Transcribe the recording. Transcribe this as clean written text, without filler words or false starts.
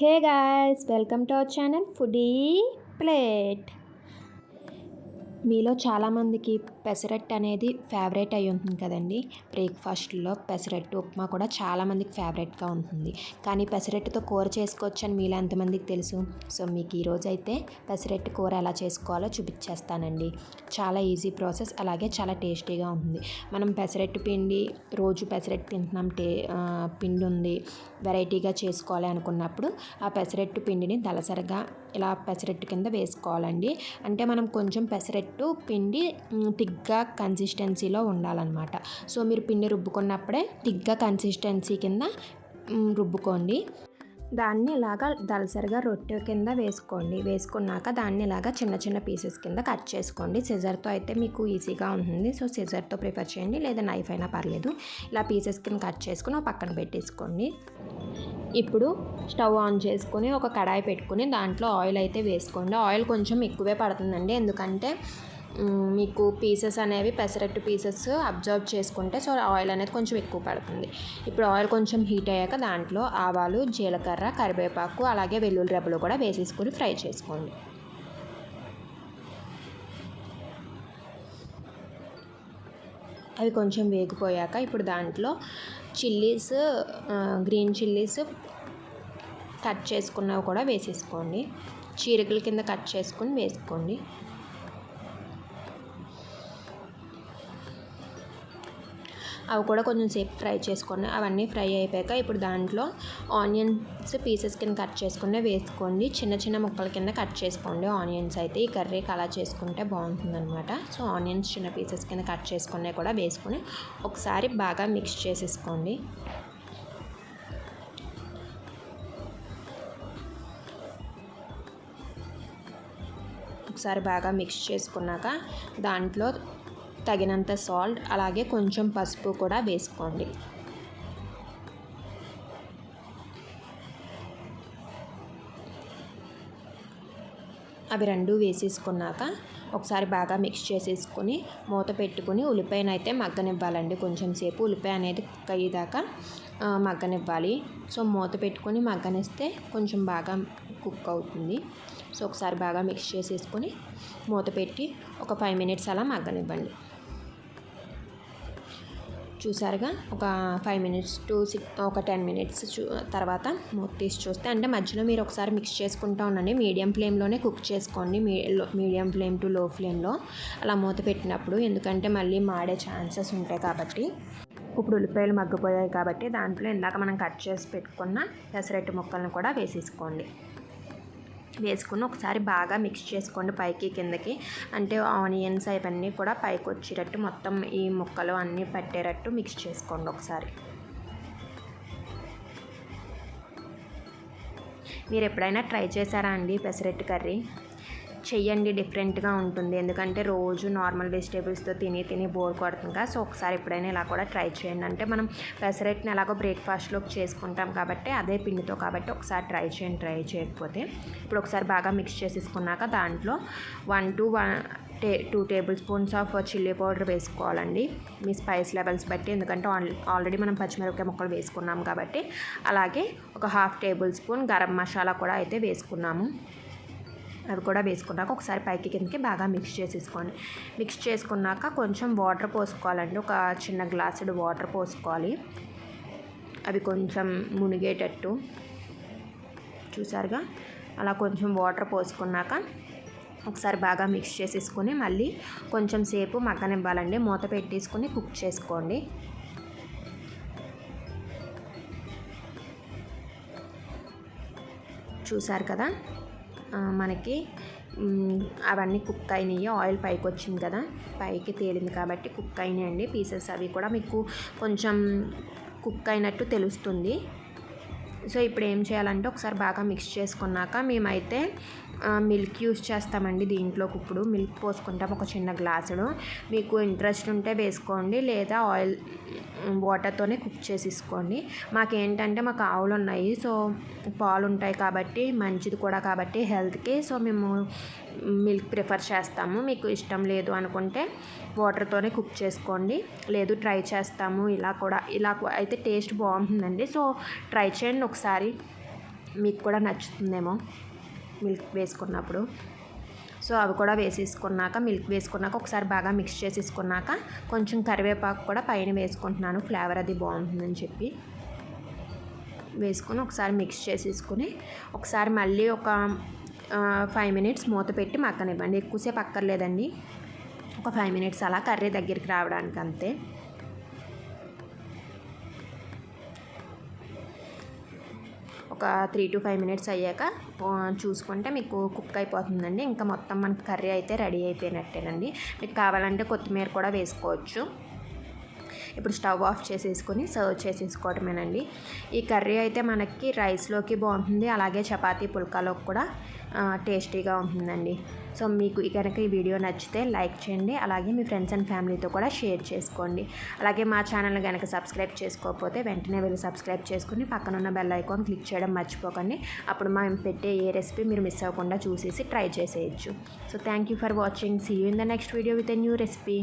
Hey guys, welcome to our channel Foodie Plate. మీలో చాలామందికి పెసరట్టు అనేది ఫేవరెట్ అయి ఉంటుంది కదండి. బ్రేక్ఫాస్ట్లో పెసరట్టు ఉప్మా కూడా చాలామందికి ఫేవరెట్గా ఉంటుంది. కానీ పెసరట్టుతో కూర చేసుకోవచ్చు అని మీలో ఎంతమందికి తెలుసు? సో మీకు ఈరోజు అయితే పెసరట్టు కూర ఎలా చేసుకోవాలో చూపించేస్తానండి. చాలా ఈజీ ప్రాసెస్, అలాగే చాలా టేస్టీగా ఉంటుంది. మనం పెసరట్టు పిండి రోజు పెసరట్టు తింటున్నాం, పిండి ఉంది, వెరైటీగా చేసుకోవాలి అనుకున్నప్పుడు ఆ పెసరట్టు పిండిని దళసరిగా ఇలా పెసరట్టు కింద వేసుకోవాలండి. అంటే మనం కొంచెం పెసరట్టు పిండి థిక్గా కన్సిస్టెన్సీలో ఉండాలన్నమాట. సో మీరు పిండి రుబ్బుకున్నప్పుడే థిక్గా కన్సిస్టెన్సీ కింద రుబ్బుకోండి. దాన్ని ఇలాగా దళసరిగా రొట్టె కింద వేసుకున్నాక దాన్ని ఇలాగా చిన్న చిన్న పీసెస్ కింద కట్ చేసుకోండి. సిజర్తో అయితే మీకు ఈజీగా ఉంటుంది. సో సిజర్తో ప్రిఫర్ చేయండి, లేదా నైఫ్ అయినా పర్లేదు. ఇలా పీసెస్ కింద కట్ చేసుకుని పక్కన పెట్టేసుకోండి. ఇప్పుడు స్టవ్ ఆన్ చేసుకొని ఒక కడాయి పెట్టుకుని దాంట్లో ఆయిల్ అయితే వేసుకోండి. ఆయిల్ కొంచెం ఎక్కువే పడుతుందండి, ఎందుకంటే మీకు పీసెస్ అనేవి పెసరట్టు పీసెస్ అబ్జర్వ్ చేసుకుంటే సో ఆయిల్ అనేది కొంచెం ఎక్కువ పడుతుంది. ఇప్పుడు ఆయిల్ కొంచెం హీట్ అయ్యాక దాంట్లో ఆవాలు, జీలకర్ర, కరివేపాకు, అలాగే వెల్లుల్లి రెబ్బలు కూడా వేసేసుకొని ఫ్రై చేసుకోండి. అవి కొంచెం వేగిపోయాక ఇప్పుడు దాంట్లో గ్రీన్ చిల్లీస్ కట్ చేసుకున్నవి కూడా వేసేసుకోండి. చీరికల కింద కట్ చేసుకుని వేసుకోండి. అవి కూడా కొంచెం సేపు ఫ్రై చేసుకోండి. అవన్నీ ఫ్రై అయిపోయాక ఇప్పుడు దాంట్లో ఆనియన్స్ పీసెస్ కింద కట్ చేసుకుని వేసుకోండి. చిన్న చిన్న ముక్కల కింద కట్ చేసుకోండి. ఆనియన్స్ అయితే ఈ కర్రీకి అలా చేసుకుంటే బాగుంటుందన్నమాట. సో ఆనియన్స్ చిన్న పీసెస్ కింద కట్ చేసుకునే కూడా వేసుకొని ఒకసారి బాగా మిక్స్ చేసేసుకోండి. ఒకసారి బాగా మిక్స్ చేసుకున్నాక దాంట్లో తగినంత సాల్ట్, అలాగే కొంచెం పసుపు కూడా వేసుకోండి. అవి రెండు వేసేసుకున్నాక ఒకసారి బాగా మిక్స్ చేసేసుకొని మూత పెట్టుకుని ఉల్లిపాయను అయితే మగ్గనివ్వాలండి. కొంచెం సేపు ఉల్లిపాయ అనేది కుక్ అయ్యేదాకా మగ్గనివ్వాలి. సో మూత పెట్టుకొని మగ్గనిస్తే కొంచెం బాగా కుక్ అవుతుంది. సో ఒకసారి బాగా మిక్స్ చేసేసుకొని మూత పెట్టి ఒక 5 మినిట్స్ అలా మగ్గనివ్వండి. చూసారుగా ఒక 5 మినిట్స్ టు ఒక 10 మినిట్స్ తర్వాత మూత తీసి చూస్తే, అంటే మధ్యలో మీరు ఒకసారి మిక్స్ చేసుకుంటూ ఉండండి. మీడియం ఫ్లేమ్లోనే కుక్ చేసుకోండి. మీడియం ఫ్లేమ్ టు లో ఫ్లేమ్లో అలా మూత పెట్టినప్పుడు, ఎందుకంటే మళ్ళీ మాడే ఛాన్సెస్ ఉంటాయి కాబట్టి. ఇప్పుడు ఉల్లిపాయలు మగ్గిపోయాయి కాబట్టి దాంట్లో ఇందాక మనం కట్ చేసి పెట్టుకున్న పెసరట్టు ముక్కలను కూడా వేసుకుని ఒకసారి బాగా మిక్స్ చేసుకోండి పైకి కిందకి. అంటే ఆనియన్స్ అవన్నీ కూడా పైకి వచ్చేటట్టు మొత్తం ఈ ముక్కలు అన్నీ పట్టేటట్టు మిక్స్ చేసుకోండి ఒకసారి. మీరు ఎప్పుడైనా ట్రై చేశారా అండి పెసరట్టు కర్రీ? చెయ్యండి, డిఫరెంట్గా ఉంటుంది. ఎందుకంటే రోజు నార్మల్ వెజిటేబుల్స్తో తిని బోర్ కొడుతుంది కదా. సో ఒకసారి ఎప్పుడైనా ఇలా కూడా ట్రై చేయండి. అంటే మనం పెసరట్టుని ఎలాగో బ్రేక్ఫాస్ట్లోకి చేసుకుంటాం కాబట్టి అదే పిండితో కాబట్టి ఒకసారి ట్రై చేయండి, ట్రై చేయకపోతే. ఇప్పుడు ఒకసారి బాగా మిక్స్ చేసేసుకున్నాక దాంట్లో 1 to 2 table spoons of chilli powder వేసుకోవాలండి, మీ స్పైస్ లెవెల్స్ బట్టి. ఎందుకంటే ఆల్రెడీ మనం పచ్చిమిరపకాయ ముక్కలు వేసుకున్నాం కాబట్టి. అలాగే ఒక 1/2 టేబుల్ స్పూన్ గరం మసాలా కూడా అయితే వేసుకున్నాము. అవి కూడా వేసుకున్నాక ఒకసారి పైకి కిందకి బాగా మిక్స్ చేసేసుకోండి. మిక్స్ చేసుకున్నాక కొంచెం వాటర్ పోసుకోవాలండి. ఒక చిన్న గ్లాసుడు వాటర్ పోసుకోవాలి, అవి కొంచెం మునిగేటట్టు. చూసారుగా అలా కొంచెం వాటర్ పోసుకున్నాక ఒకసారి బాగా మిక్స్ చేసేసుకొని మళ్ళీ కొంచెం సేపు మగ్గనివ్వాలండి. మూత పెట్టేసుకొని కుక్ చేసుకోండి. చూసారు కదా, మనకి అవన్నీ కుక్ అయినాయి. ఆయిల్ పైకి వచ్చింది కదా, పైకి తేలింది కాబట్టి కుక్ అయినాయండి పీసెస్. అవి కూడా మీకు కొంచెం కుక్ అయినట్టు తెలుస్తుంది. సో ఇప్పుడు ఏం చేయాలంటే ఒకసారి బాగా మిక్స్ చేసుకున్నాక మేమైతే మిల్క్ యూస్ చేస్తామండి. దీంట్లోకి ఇప్పుడు మిల్క్ పోసుకుంటాం ఒక చిన్న గ్లాసుడు. మీకు ఇంట్రెస్ట్ ఉంటే వేసుకోండి, లేదా వాటర్తోనే కుక్ చేసేసుకోండి. మాకేంటంటే మాకు ఆవులు ఉన్నాయి, సో పాలు ఉంటాయి కాబట్టి మంచిది కూడా కాబట్టి హెల్త్కి. సో మేము మిల్క్ ప్రిఫర్ చేస్తాము. మీకు ఇష్టం లేదు అనుకుంటే వాటర్తోనే కుక్ చేసుకోండి. లేదు ట్రై చేస్తాము ఇలా అయితే టేస్ట్ బాగుంటుందండి. సో ట్రై చేయండి ఒకసారి. మీకు కూడా నచ్చుతుందేమో మిల్క్ వేసుకున్నప్పుడు. సో అవి కూడా వేసేసుకున్నాక, మిల్క్ వేసుకున్నాక ఒకసారి బాగా మిక్స్ చేసేసుకున్నాక కొంచెం కరివేపాకు కూడా పైన వేసుకుంటున్నాను, ఫ్లేవర్ అది బాగుంటుందని చెప్పి. వేసుకొని ఒకసారి మిక్స్ చేసేసుకుని ఒకసారి మళ్ళీ ఒక 5 మినిట్స్ మూత పెట్టి మగ్గనివ్వండి. ఎక్కువసేపు అక్కర్లేదండి, ఒక 5 మినిట్స్ అలా కర్రీ దగ్గరికి రావడానికి అంతే. ఒక 3 to 5 మినిట్స్ అయ్యాక చూసుకుంటే మీకు కుక్ అయిపోతుందండి. ఇంకా మొత్తం మనకి కర్రీ అయితే రెడీ అయిపోయినట్టేనండి. మీకు కావాలంటే కొత్తిమీర కూడా వేసుకోవచ్చు. ఇప్పుడు స్టవ్ ఆఫ్ చేసేసుకొని సర్వ్ చేసేసుకోవడమేనండి. ఈ కర్రీ అయితే మనకి రైస్లోకి బాగుంటుంది, అలాగే చపాతీ పుల్కాలోకి కూడా టేస్టీగా ఉంటుందండి. సో మీకు కనుక ఈ వీడియో నచ్చితే లైక్ చేయండి, అలాగే మీ ఫ్రెండ్స్ అండ్ ఫ్యామిలీతో కూడా షేర్ చేసుకోండి. అలాగే మా ఛానల్ కనుక సబ్స్క్రైబ్ చేసుకోకపోతే వెంటనే వెళ్ళి సబ్స్క్రైబ్ చేసుకుని పక్కనున్న బెల్ ఐకాన్ క్లిక్ చేయడం మర్చిపోకండి. అప్పుడు మేము పెట్టే ఏ రెసిపీ మీరు మిస్ అవ్వకుండా చూసేసి ట్రై చేసేయచ్చు. So thank you for watching. See you in the next video with a new recipe.